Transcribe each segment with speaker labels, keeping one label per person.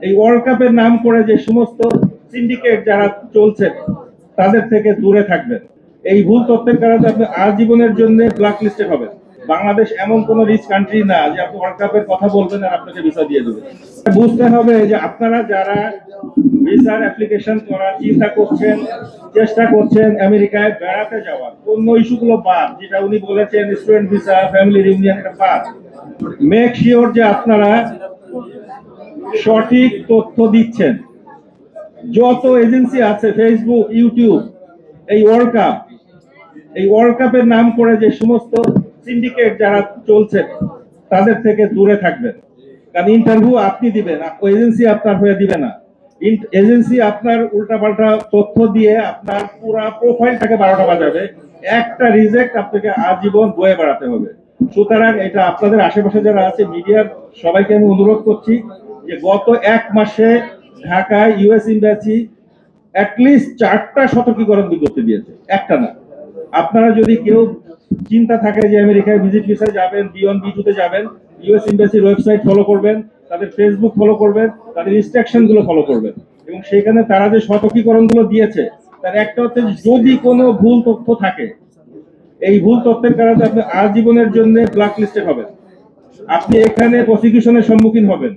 Speaker 1: এই ওয়ার্ল্ড কাপের নাম করে যে সমস্ত সিন্ডিকেট যারা চলছে তাদের থেকে দূরে থাকবেন। এই ভুল তথ্যের কারণে আপনি আজীবনের জন্য ব্ল্যাক লিস্টেড হবেন। বাংলাদেশ এমন কোন রিচ কান্ট্রি না যে আপনি ওয়ার্ল্ড কাপের কথা বলবেন আর আপনাকে ভিসা দিয়ে দেবে। বুঝতে হবে যে আপনারা যারা ভিসার অ্যাপ্লিকেশন করার চিন্তা করছেন, চেষ্টা করছেন আমেরিকায় বেড়াতে যাওয়ার, অন্য ইস্যুগুলো বাদ, যেটা উনি বলেছেন স্টুডেন্ট ভিসা, ফ্যামিলি রিউনিয়ন, এটা বাদ। মেক শিওর যে আপনারা সঠিক তথ্য দিচ্ছেন। যত এজেন্সি আছে, ফেসবুক, ইউটিউব, এই ওয়ার্ল্ড কাপের নাম করে যে সমস্ত সিন্ডিকেট যারা চলছে তাদের থেকে দূরে থাকবেন। কারণ ইন্টারভিউ আপনি দিবেন, এজেন্সি আপনার হয়ে দিবে না। এজেন্সি আপনার উল্টাপাল্টা তথ্য দিয়ে আপনার পুরো প্রোফাইলটাকে 12টা বাজাবে। একটা রিজেক্ট আপনাকে আজীবন বয়ে বেড়াতে হবে। সুতরাং এটা আপনাদের আশেপাশে যারা আছে মিডিয়ার সবাইকে আমি অনুরোধ করছি যে গত 1 মাসে ঢাকায় ইউএস এমবাসি অ্যাটলিস্ট 4টা সতর্কীকরণ বিজ্ঞপ্তি দিয়েছে, একটা না। আপনারা যদি কেউ চিন্তা থাকে যে আমেরিকায় ভিজিট ভিসায় যাবেন, B1 B2 তে যাবেন, ইউএস এমবাসির ওয়েবসাইট ফলো করবেন, তাদের ফেসবুক ফলো করবেন, তাদের ইনস্ট্রাকশন গুলো ফলো করবেন। এবং সেখানে তারা যে সতর্কীকরণ গুলো দিয়েছে তার একটা হচ্ছে যদি কোনো ভুল তথ্য থাকে, এই ভুল তথ্যের কারণে আপনি আজীবনের জন্য ব্ল্যাক লিস্টেড হবেন। আপনি এখানে প্রসিকিউশনের সম্মুখীন হবেন।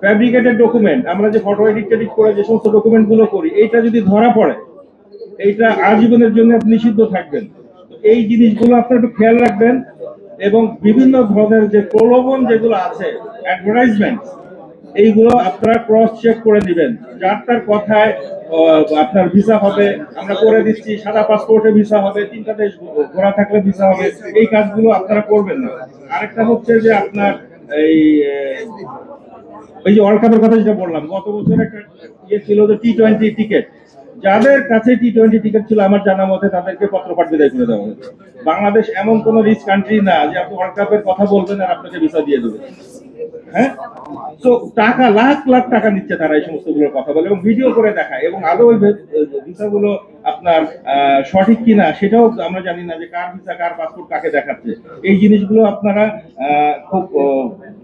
Speaker 1: ফ্যাব্রিকেটেড ডকুমেন্ট, আমরা যে ফটো এডিট করে যে সমস্ত ডকুমেন্ট গুলো করি, এইটা যদি ধরা পড়ে এইটা আজীবনের জন্য আপনি নিষিদ্ধ থাকবেন। এই জিনিসগুলো আপনারা একটু খেয়াল রাখবেন। এবং বিভিন্ন ধরনের যে প্রলোভন যেগুলো আছে, অ্যাডভার্টাইজমেন্ট, এইগুলো আপনারা ক্রস চেক করে দিবেন। যার তার কথায় আপনার ভিসা হবে, আমরা করে দিচ্ছি, সাদা পাসপোর্টে ভিসা হবে, 3টা দেশ ঘোরা থাকলে ভিসা হবে, এই কাজগুলো আপনারা করবেন না। আরেকটা হচ্ছে যে আপনার এই যে ওয়ার্ল্ড কাপের কথা যেটা বললাম, গত বছর একটা ইয়ে ছিল যে T20 টিকিট, যাদের কাছে T20 টিকিট ছিল আমার জানা মতে তাদেরকে পত্রপাঠ বিদায় করে দেওয়া হয়েছে। বাংলাদেশ এমন কোন রিচ কান্ট্রি না যে আপনি ওয়ার্ল্ড কাপের কথা বলবেন আর আপনাকে ভিসা দিয়ে দেবে। হ্যাঁ, তো টাকা লাখ লাখ টাকা নিচ্ছে তারা এই সমস্ত গুলোর কথা বলে এবং ভিডিও করে দেখায়, এবং আদৌ ওই ভিসাগুলো আপনার সঠিক কিনা সেটাও আমরা জানি না, যে কার ভিসা, কার পাসপোর্ট কাকে দেখাচ্ছে। এই জিনিসগুলো আপনারা খুব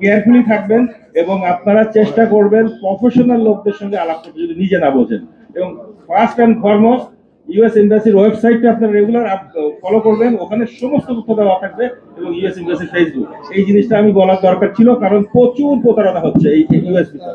Speaker 1: কেয়ারফুলি থাকবেন এবং আপনারা চেষ্টা করবেন প্রফেশনাল লোকদের সঙ্গে আলাপ করতে, যদি নিজে না বোঝেন। এবং ফার্স্ট অ্যান্ড ফরমোস্ট ইউএস এমবাসির ওয়েবসাইটটা আপনারা রেগুলার ফলো করবেন, ওখানে সমস্ত তথ্য দেওয়া থাকবে, এবং ইউএস এমবাসির ফেসবুক। এই জিনিসটা আমি বলার দরকার ছিল, কারণ প্রচুর প্রতারণা হচ্ছে এই ইউএস ভিসা।